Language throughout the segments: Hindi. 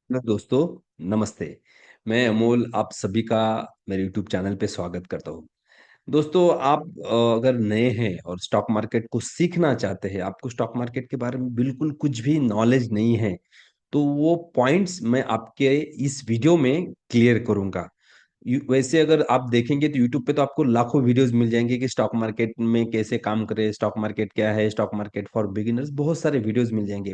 हेलो दोस्तों, नमस्ते। मैं अमोल आप सभी का मेरे यूट्यूब चैनल पे स्वागत करता हूँ। दोस्तों, आप अगर नए हैं और स्टॉक मार्केट को सीखना चाहते हैं, आपको स्टॉक मार्केट के बारे में बिल्कुल कुछ भी नॉलेज नहीं है, तो वो पॉइंट्स मैं आपके इस वीडियो में क्लियर करूंगा। वैसे अगर आप देखेंगे तो यूट्यूब पे तो आपको लाखों वीडियोस मिल जाएंगे कि स्टॉक मार्केट में कैसे काम करे, स्टॉक मार्केट क्या है, स्टॉक मार्केट फॉर बिगिनर्स, बहुत सारे वीडियोस मिल जाएंगे।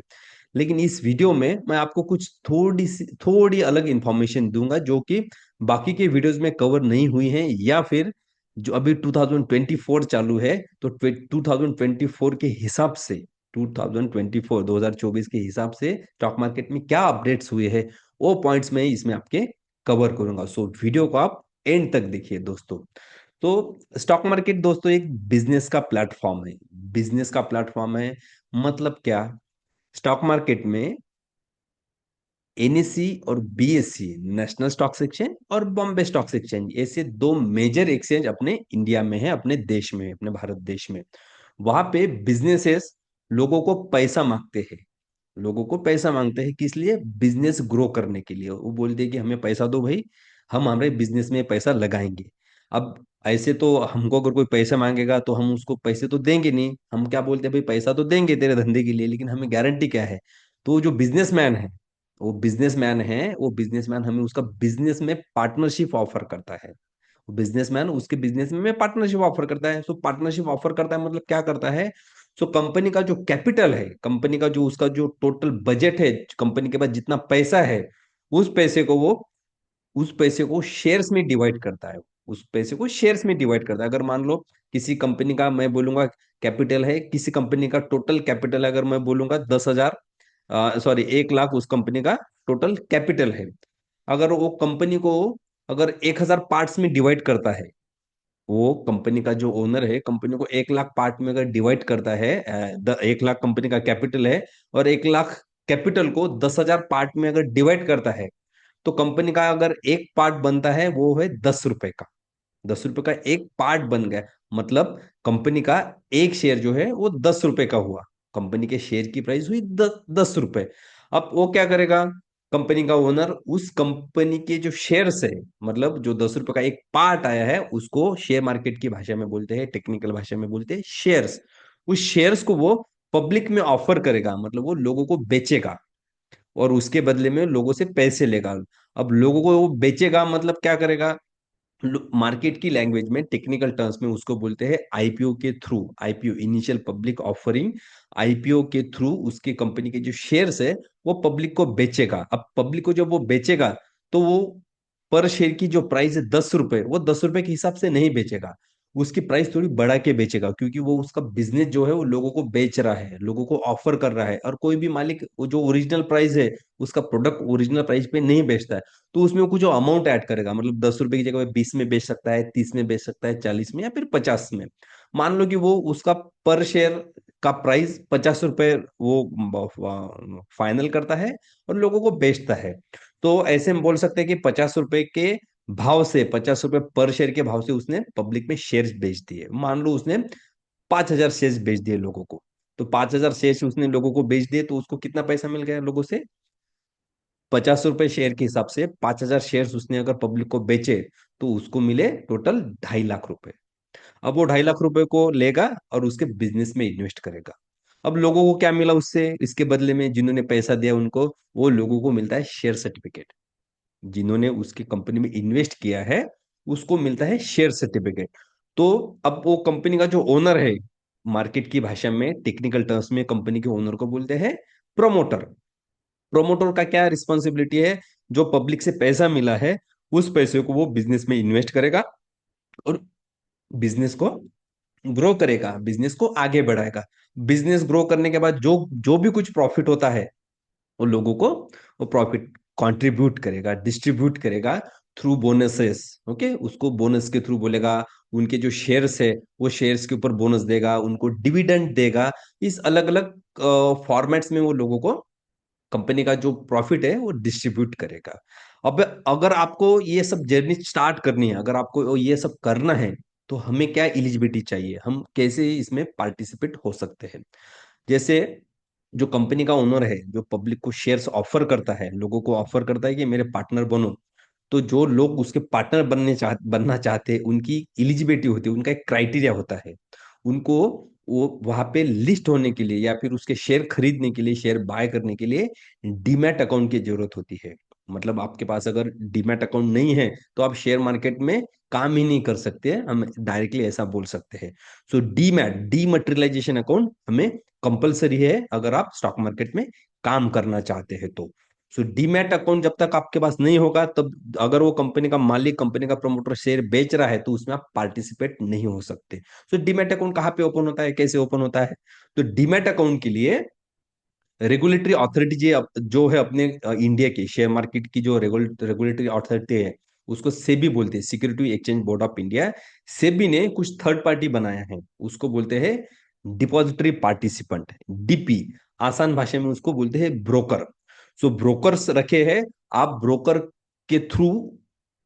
लेकिन इस वीडियो में मैं आपको कुछ थोड़ी अलग इंफॉर्मेशन दूंगा जो कि बाकी के वीडियोस में कवर नहीं हुई है, या फिर जो अभी 2024 चालू है तो 2024 के हिसाब से, 2024 के हिसाब से स्टॉक मार्केट में क्या अपडेट्स हुए हैं, वो पॉइंट्स मैं इसमें आपके कवर करूंगा। सो वीडियो को आप एंड तक देखिए दोस्तों। तो स्टॉक मार्केट दोस्तों एक बिजनेस का प्लेटफॉर्म है। बिजनेस का प्लेटफॉर्म है मतलब क्या? स्टॉक मार्केट में एनएससी और बीएससी, नेशनल स्टॉक एक्सचेंज और बॉम्बे स्टॉक एक्सचेंज, ऐसे दो मेजर एक्सचेंज अपने इंडिया में है, अपने देश में, अपने भारत देश में। वहां पे बिजनेसेस लोगों को पैसा मांगते हैं। लोगों को पैसा मांगते हैं किस लिए? बिजनेस ग्रो करने के लिए। वो बोलते हैं कि हमें पैसा दो भाई, हम हमारे बिजनेस में पैसा लगाएंगे। अब ऐसे तो हमको अगर कोई पैसा मांगेगा तो हम उसको पैसे तो देंगे नहीं। हम क्या बोलते हैं, भाई पैसा तो देंगे तेरे धंधे के लिए, लेकिन हमें गारंटी क्या है? तो जो बिजनेसमैन है, वो बिजनेसमैन हमें उसका बिजनेस में पार्टनरशिप ऑफर करता है। बिजनेसमैन उसके बिजनेस में पार्टनरशिप ऑफर करता है। सो पार्टनरशिप ऑफर करता है मतलब क्या करता है? सो कंपनी का जो कैपिटल है, कंपनी का जो उसका जो टोटल बजट है, कंपनी के पास जितना पैसा है, उस पैसे को वो उस पैसे को शेयर्स में डिवाइड करता है। उस पैसे को शेयर्स में डिवाइड करता है। अगर मान लो किसी कंपनी का मैं बोलूंगा कैपिटल है, किसी कंपनी का टोटल कैपिटल अगर मैं बोलूंगा 10,000, सॉरी 1 लाख उस कंपनी का टोटल कैपिटल है। अगर वो कंपनी को अगर 1,000 पार्ट्स में डिवाइड करता है, वो कंपनी का जो ओनर है कंपनी को 1 लाख पार्ट में अगर डिवाइड करता है, 1 लाख कंपनी का कैपिटल है, और 1 लाख कैपिटल को 10,000 पार्ट में अगर डिवाइड करता है, तो कंपनी का अगर एक पार्ट बनता है वो है 10 रुपए का। 10 रुपए का एक पार्ट बन गया, मतलब कंपनी का एक शेयर जो है वो 10 रुपए का हुआ। कंपनी के शेयर की प्राइस हुई 10 रुपए। अब वो क्या करेगा? कंपनी का ओनर उस कंपनी के जो शेयर्स है, मतलब जो 10 रुपए का एक पार्ट आया है, उसको शेयर मार्केट की भाषा में बोलते हैं, टेक्निकल भाषा में बोलते हैं शेयर्स। उस शेयर्स को वो पब्लिक में ऑफर करेगा, मतलब वो लोगों को बेचेगा, और उसके बदले में लोगों से पैसे लेगा। अब लोगों को वो बेचेगा मतलब क्या करेगा? मार्केट की लैंग्वेज में, टेक्निकल टर्म्स में उसको बोलते हैं आईपीओ के through, IPO initial public offering. IPO के थ्रू उसकी कंपनी के जो शेयर्स है वो पब्लिक को बेचेगा। अब पब्लिक को जब वो बेचेगा, तो वो पर शेयर की जो प्राइस है 10 रुपए, वो 10 रुपए के हिसाब से नहीं बेचेगा। उसकी प्राइस थोड़ी बढ़ा के बेचेगा, क्योंकि वो उसका बिजनेस जो है वो लोगों को बेच रहा है, लोगों को ऑफर कर रहा है। और कोई भी मालिक वो जो ओरिजिनल प्राइस है, उसका प्रोडक्ट ओरिजिनल प्राइस पे नहीं बेचता है, तो उसमें वो कुछ अमाउंट ऐड करेगा। मतलब 10 रुपए की जगह वो 20 में बेच सकता है, 30 में बेच सकता है, 40 में, या फिर 50 में। मान लो कि वो उसका पर शेयर का प्राइस 50 रुपए वो फाइनल करता है और लोगों को बेचता है। तो ऐसे हम बोल सकते हैं कि 50 रुपए के भाव से, 50 रुपए पर शेयर के भाव से उसने पब्लिक में शेयर्स बेच दिए। मान लो उसने 5,000 शेयर्स बेच दिए लोगों को। तो 5,000 शेयर्स उसने लोगों को बेच दिए, तो उसको कितना पैसा मिल गया लोगों से? 50 रुपए शेयर के हिसाब से 5,000 शेयर उसने अगर पब्लिक को बेचे, तो उसको मिले टोटल 2.5 लाख रुपए। अब वो 2.5 लाख रुपए को लेगा और उसके बिजनेस में इन्वेस्ट करेगा। अब लोगों को क्या मिला उससे? इसके बदले में जिन्होंने पैसा दिया उनको, वो लोगों को मिलता है शेयर सर्टिफिकेट। जिन्होंने उसकी कंपनी में इन्वेस्ट किया है, उसको मिलता है शेयर सर्टिफिकेट। तो अब वो कंपनी का जो ओनर है, मार्केट की भाषा में, टेक्निकल टर्म्स में कंपनी के ओनर को बोलते हैं प्रोमोटर। प्रोमोटर का क्या रिस्पॉन्सिबिलिटी है? जो पब्लिक से पैसा मिला है, उस पैसे को वो बिजनेस में इन्वेस्ट करेगा, और बिजनेस को ग्रो करेगा, बिजनेस को आगे बढ़ाएगा। बिजनेस ग्रो करने के बाद जो जो भी कुछ प्रॉफिट होता है, वो लोगों को वो प्रॉफिट कंट्रीब्यूट करेगा, डिस्ट्रीब्यूट करेगा थ्रू बोनसेस। ओके, उसको बोनस के थ्रू बोलेगा। उनके जो शेयर्स है, वो शेयर्स के ऊपर बोनस देगा, उनको डिविडेंड देगा। इस अलग अलग फॉर्मेट्स में वो लोगों को कंपनी का जो प्रॉफिट है वो डिस्ट्रीब्यूट करेगा। अब अगर आपको ये सब जर्नी स्टार्ट करनी है, अगर आपको ये सब करना है, तो हमें क्या एलिजिबिलिटी चाहिए, हम कैसे इसमें पार्टिसिपेट हो सकते हैं? जैसे जो कंपनी का ओनर है, जो पब्लिक को शेयर्स ऑफर करता है, लोगों को ऑफर करता है कि मेरे पार्टनर बनो, तो जो लोग उसके पार्टनर बनना चाहते हैं, उनकी एलिजिबिलिटी होती है, उनका एक क्राइटेरिया होता है। उनको वो वहां पे लिस्ट होने के लिए या फिर उसके शेयर खरीदने के लिए, शेयर बाय करने के लिए डीमैट अकाउंट की जरूरत होती है। मतलब आपके पास अगर डीमैट अकाउंट नहीं है तो आप शेयर मार्केट में काम ही नहीं कर सकते हैं, हम डायरेक्टली ऐसा बोल सकते हैं। सो डीमैट, डीमटेरियलाइजेशन अकाउंट हमें कंपलसरी है अगर आप स्टॉक मार्केट में काम करना चाहते हैं तो। सो डीमैट अकाउंट जब तक आपके पास नहीं होगा, तब अगर वो कंपनी का मालिक, कंपनी का प्रमोटर शेयर बेच रहा है तो उसमें आप पार्टिसिपेट नहीं हो सकते। सो डीमैट अकाउंट कहाँ पे ओपन होता है, कैसे ओपन होता है? तो डीमैट अकाउंट के लिए रेगुलेटरी अथॉरिटी जो है अपने इंडिया की शेयर मार्केट की जो रेगुलेटरी अथॉरिटी है, उसको सेबी बोलते हैं, security exchange board of India. SEBI ने कुछ थर्ड पार्टी बनाया है, उसको बोलते हैं डिपॉजिटरी पार्टिसिपेंट, डीपी। आसान भाषा में उसको बोलते हैं ब्रोकर। सो ब्रोकर्स रखे हैं, आप ब्रोकर के थ्रू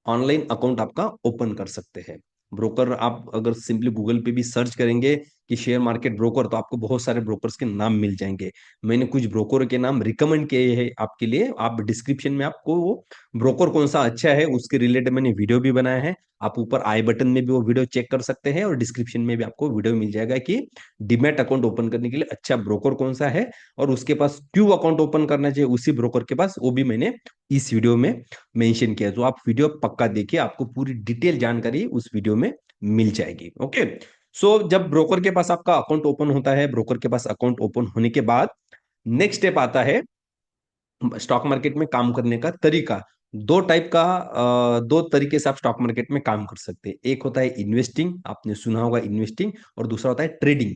ऑनलाइन अकाउंट आपका ओपन कर सकते हैं। ब्रोकर आप अगर सिंपली गूगल पे भी सर्च करेंगे कि शेयर मार्केट ब्रोकर, तो आपको बहुत सारे ब्रोकर्स के नाम मिल जाएंगे। मैंने कुछ ब्रोकर के नाम रिकमेंड किए हैं आपके लिए, आप डिस्क्रिप्शन में आपको वो ब्रोकर कौन सा अच्छा है उसके रिलेटेड मैंने वीडियो भी बनाया है। आप ऊपर आई बटन में भी वो वीडियो चेक कर सकते हैं और डिस्क्रिप्शन में भी आपको वीडियो मिल जाएगा कि डिमैट अकाउंट ओपन करने के लिए अच्छा ब्रोकर कौन सा है, और उसके पास क्यों अकाउंट ओपन करना चाहिए उसी ब्रोकर के पास, वो भी मैंने इस वीडियो में मेंशन किया। तो आप वीडियो पक्का देखिए, आपको पूरी डिटेल जानकारी उस वीडियो में मिल जाएगी। ओके। सो जब ब्रोकर के पास आपका अकाउंट ओपन होता है, ब्रोकर के पास अकाउंट ओपन होने के बाद नेक्स्ट स्टेप आता है स्टॉक मार्केट में काम करने का तरीका। दो तरीके से आप स्टॉक मार्केट में काम कर सकते हैं। एक होता है इन्वेस्टिंग, आपने सुना होगा इन्वेस्टिंग, और दूसरा होता है ट्रेडिंग।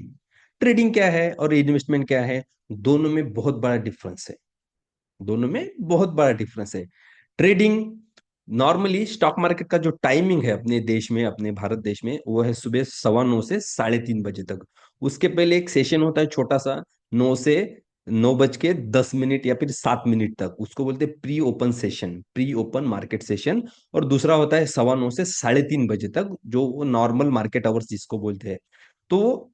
ट्रेडिंग क्या है और इन्वेस्टमेंट क्या है? दोनों में बहुत बड़ा डिफरेंस है, दोनों में बहुत बड़ा डिफरेंस है। ट्रेडिंग, नॉर्मली स्टॉक मार्केट का जो टाइमिंग है अपने देश में, अपने भारत देश में, वो है सुबह 9:15 से 3:30 बजे तक। उसके पहले एक सेशन होता है छोटा सा, 9 से 9:10 या फिर 7 मिनट तक, उसको बोलते हैं pre open session, pre open market session. और दूसरा होता है 9:15 से 3:30 बजे तक, जो नॉर्मल मार्केट आवर्स जिसको बोलते हैं। तो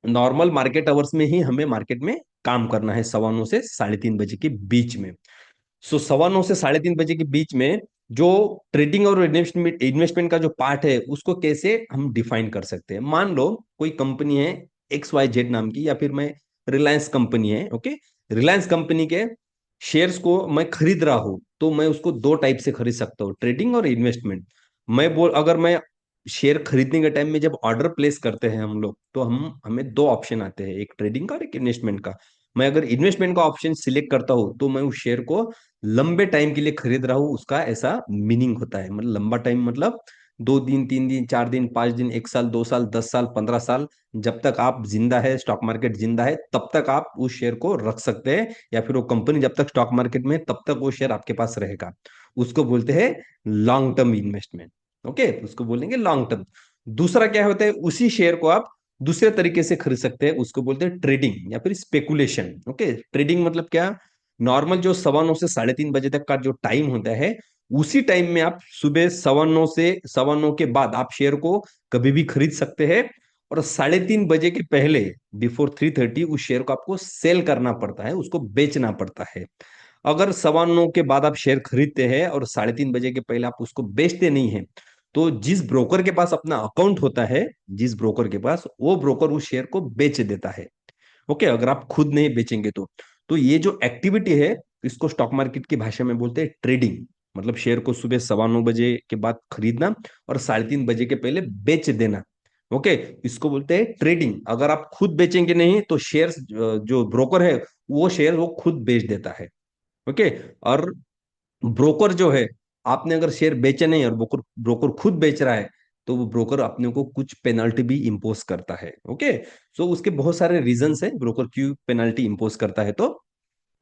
नॉर्मल मार्केट आवर्स में ही हमें मार्केट में काम करना है, 9:15 से 3:30 बजे के बीच में। सो 9:15 से 3:30 बजे के बीच में जो ट्रेडिंग और इन्वेस्टमेंट इन्वेस्टमेंट का जो पार्ट है, उसको कैसे हम डिफाइन कर सकते हैं? मान लो कोई कंपनी है XYZ नाम की, या फिर मैं रिलायंस कंपनी है, ओके, रिलायंस कंपनी के शेयर्स को मैं खरीद रहा हूं, तो मैं उसको दो टाइप से खरीद सकता हूँ, ट्रेडिंग और इन्वेस्टमेंट। अगर मैं शेयर खरीदने के टाइम में जब ऑर्डर प्लेस करते हैं हम लोग, तो हम हमें दो ऑप्शन आते हैं, एक ट्रेडिंग का और एक इन्वेस्टमेंट का। मैं अगर इन्वेस्टमेंट का ऑप्शन सिलेक्ट करता हूं तो मैं उस शेयर को लंबे टाइम के लिए खरीद रहा हूं, उसका ऐसा मीनिंग होता है। मतलब लंबा टाइम मतलब 2 दिन, 3 दिन, 4 दिन, 5 दिन, 1 साल, 2 साल, 10 साल, 15 साल, जब तक आप जिंदा है, स्टॉक मार्केट जिंदा है, तब तक आप उस शेयर को रख सकते हैं, या फिर वो कंपनी जब तक स्टॉक मार्केट में है, तब तक वो शेयर आपके पास रहेगा। उसको बोलते हैं लॉन्ग टर्म इन्वेस्टमेंट। ओके, उसको बोलेंगे लॉन्ग टर्म। दूसरा क्या होता है, उसी शेयर को आप दूसरे तरीके से खरीद सकते हैं, उसको बोलते हैं ट्रेडिंग या फिर स्पेकुलेशन। ओके, ट्रेडिंग मतलब क्या? नॉर्मल जो 9:15 से 3:30 बजे तक का जो टाइम होता है, उसी टाइम में आप सुबह 9:15 से 9:15 के बाद आप शेयर को कभी भी खरीद सकते हैं, और 3:30 बजे के पहले, बिफोर 3:30, उस शेयर को आपको सेल करना पड़ता है, उसको बेचना पड़ता है। अगर 9:15 के बाद आप शेयर खरीदते हैं और 3:30 बजे के पहले आप उसको बेचते नहीं हैं, तो जिस ब्रोकर के पास अपना अकाउंट होता है, जिस ब्रोकर के पास, वो ब्रोकर उस शेयर को बेच देता है। ओके, अगर आप खुद नहीं बेचेंगे तो ये जो एक्टिविटी है, इसको स्टॉक मार्केट की भाषा में बोलते हैं ट्रेडिंग। मतलब शेयर को सुबह 9:15 बजे के बाद खरीदना और 3:30 बजे के पहले बेच देना। ओके, इसको बोलते हैं ट्रेडिंग। अगर आप खुद बेचेंगे नहीं तो शेयर, जो ब्रोकर है, वो शेयर वो खुद बेच देता है। ओके, और ब्रोकर जो है, आपने अगर शेयर बेचे नहीं और ब्रोकर ब्रोकर खुद बेच रहा है, तो वो ब्रोकर अपने को कुछ पेनल्टी भी इंपोज करता है। ओके, सो उसके बहुत सारे रीजंस है ब्रोकर क्यों पेनल्टी इंपोज करता है। तो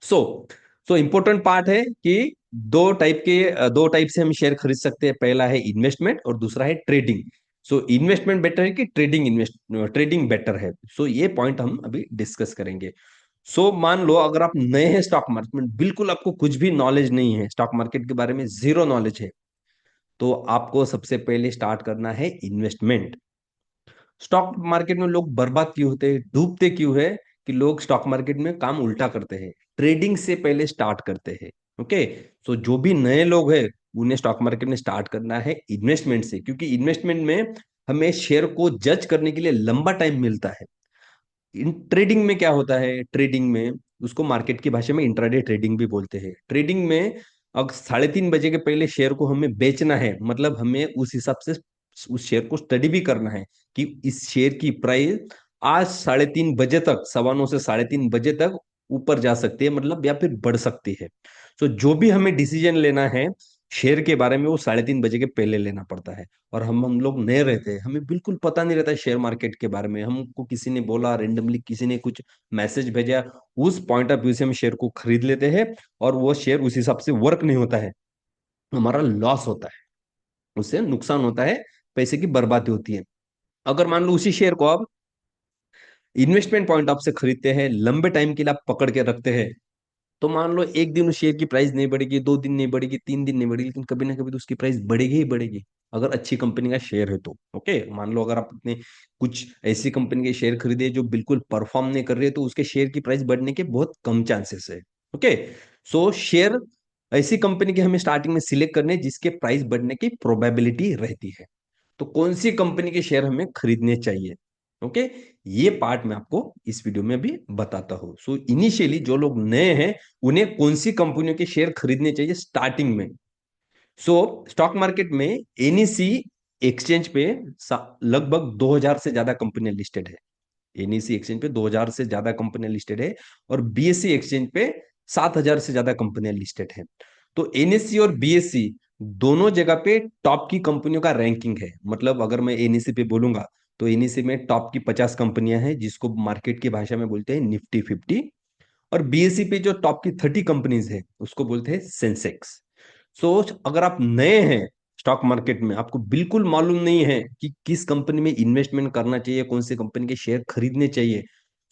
सो सो इम्पोर्टेंट पार्ट है कि दो टाइप से हम शेयर खरीद सकते हैं। पहला है इन्वेस्टमेंट और दूसरा है ट्रेडिंग। सो इन्वेस्टमेंट बेटर है कि ट्रेडिंग बेटर है? सो ये पॉइंट हम अभी डिस्कस करेंगे। मान लो अगर आप नए हैं स्टॉक मार्केट में, बिल्कुल आपको कुछ भी नॉलेज नहीं है, स्टॉक मार्केट के बारे में जीरो नॉलेज है, तो आपको सबसे पहले स्टार्ट करना है इन्वेस्टमेंट। स्टॉक मार्केट में लोग बर्बाद क्यों होते हैं, डूबते क्यों है? कि लोग स्टॉक मार्केट में काम उल्टा करते हैं, ट्रेडिंग से पहले स्टार्ट करते हैं। ओके। सो जो भी नए लोग हैं उन्हें स्टॉक मार्केट में स्टार्ट करना है इन्वेस्टमेंट से, क्योंकि इन्वेस्टमेंट में हमें शेयर को जज करने के लिए लंबा टाइम मिलता है। इन ट्रेडिंग में क्या होता है, ट्रेडिंग में उसको मार्केट की भाषा में इंट्राडे ट्रेडिंग भी बोलते हैं। ट्रेडिंग में अगर 3:30 बजे के पहले शेयर को हमें बेचना है, मतलब हमें उस हिसाब से उस शेयर को स्टडी भी करना है कि इस शेयर की प्राइस आज 3:30 बजे तक, 9:15 से 3:30 बजे तक ऊपर जा सकती है, मतलब या फिर बढ़ सकती है। तो जो भी हमें डिसीजन लेना है शेयर के बारे में, वो 3:30 बजे के पहले लेना पड़ता है। और हम लोग नए रहते हैं, हमें बिल्कुल पता नहीं रहता है शेयर मार्केट के बारे में, हमको किसी ने बोला, रेंडमली किसी ने कुछ मैसेज भेजा, उस पॉइंट ऑफ व्यू से हम शेयर को खरीद लेते हैं, और वो शेयर उस हिसाब से वर्क नहीं होता है, हमारा लॉस होता है, उससे नुकसान होता है, पैसे की बर्बादी होती है। अगर मान लो उसी शेयर को आप इन्वेस्टमेंट पॉइंट ऑफ से खरीदते हैं, लंबे टाइम के लिए आप पकड़ के रखते हैं, तो मान लो एक दिन उस शेयर की प्राइस नहीं बढ़ेगी, 2 दिन नहीं बढ़ेगी, 3 दिन नहीं बढ़ेगी, लेकिन कभी ना कभी तो उसकी प्राइस बढ़ेगी ही बढ़ेगी, अगर अच्छी कंपनी का शेयर है तो। ओके, मान लो अगर आपने कुछ ऐसी कंपनी के शेयर खरीदे जो बिल्कुल परफॉर्म नहीं कर रही है, तो उसके शेयर की प्राइस बढ़ने के बहुत कम चांसेस है। ओके। सो शेयर ऐसी कंपनी के हमें स्टार्टिंग में सिलेक्ट करने जिसके प्राइस बढ़ने की प्रोबेबिलिटी रहती है। तो कौन सी कंपनी के शेयर हमें खरीदने चाहिए, ओके, ये पार्ट मैं आपको इस वीडियो में भी बताता हूँ। सो इनिशियली जो लोग नए हैं उन्हें कौन सी कंपनियों के शेयर खरीदने चाहिए स्टार्टिंग में। सो स्टॉक मार्केट में एनईसी एक्सचेंज पे लगभग 2000 से ज्यादा कंपनियां लिस्टेड है। एनईसी एक्सचेंज पे 2000 से ज्यादा कंपनियां लिस्टेड है, और बीएससी एक्सचेंज पे 7000 से ज्यादा कंपनियां लिस्टेड है। तो एनएससी और बीएससी दोनों जगह पे टॉप की कंपनियों का रैंकिंग है। मतलब अगर मैं एनएससी पे बोलूंगा तो एनएससी में टॉप की 50 कंपनियां हैं, जिसको मार्केट की भाषा में बोलते हैं निफ्टी 50। और बीएससी पे जो टॉप की 30 कंपनीज है उसको बोलते हैं सेंसेक्स। सो अगर आप नए हैं स्टॉक मार्केट में, आपको बिल्कुल मालूम नहीं है कि किस कंपनी में इन्वेस्टमेंट करना चाहिए, कौन सी कंपनी के शेयर खरीदने चाहिए,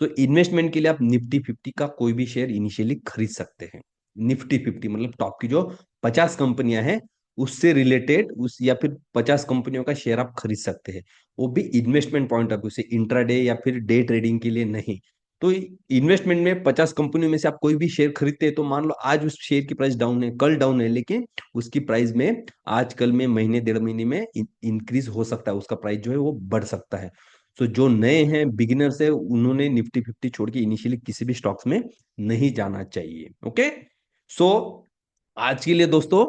तो इन्वेस्टमेंट के लिए आप निफ्टी 50 का कोई भी शेयर इनिशियली खरीद सकते हैं। निफ्टी 50 मतलब टॉप की जो 50 कंपनियां हैं उससे रिलेटेड, उस या फिर 50 कंपनियों का शेयर आप खरीद सकते हैं, वो भी इन्वेस्टमेंट पॉइंट ऑफ व्यू से, इंट्राडे या फिर डे ट्रेडिंग के लिए नहीं। तो इन्वेस्टमेंट में 50 कंपनियों में से आप कोई भी शेयर खरीदते हैं, तो मान लो आज उस शेयर की प्राइस डाउन है, कल डाउन है, लेकिन उसकी प्राइस में आज कल में, महीने 1.5 महीने में इंक्रीज हो सकता है, उसका प्राइस जो है वो बढ़ सकता है। तो जो नए हैं, बिगिनर्स है, उन्होंने निफ्टी 50 छोड़ के इनिशियली किसी भी स्टॉक्स में नहीं जाना चाहिए। ओके। सो आज के लिए दोस्तों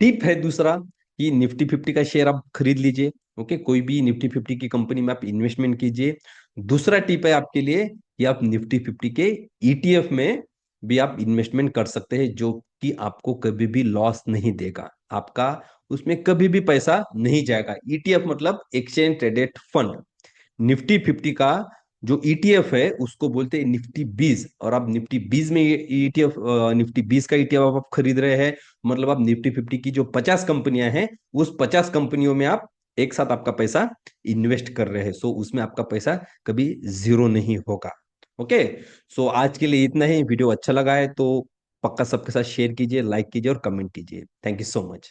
टिप है दूसरा कि निफ्टी 50 का शेयर आप खरीद लीजिए। ओके, कोई भी निफ्टी 50 की कंपनी में आप इन्वेस्टमेंट कीजिए। दूसरा टिप है आपके लिए कि आप निफ्टी 50 के ईटीएफ में भी आप इन्वेस्टमेंट कर सकते हैं, जो कि आपको कभी भी लॉस नहीं देगा, आपका उसमें कभी भी पैसा नहीं जाएगा। ईटीएफ मतलब एक्सचेंज ट्रेडेड फंड। निफ्टी 50 का जो ईटीएफ है उसको बोलते हैं निफ्टी 20, और आप निफ्टी 20 में ईटीएफ, निफ्टी 20 का ईटीएफ आप खरीद रहे हैं, मतलब आप निफ्टी 50 की जो 50 कंपनियां हैं उस 50 कंपनियों में आप एक साथ आपका पैसा इन्वेस्ट कर रहे हैं। सो उसमें आपका पैसा कभी जीरो नहीं होगा। ओके। सो आज के लिए इतना ही। वीडियो अच्छा लगा है तो पक्का सबके साथ शेयर कीजिए, लाइक कीजिए और कमेंट कीजिए। Thank you so much.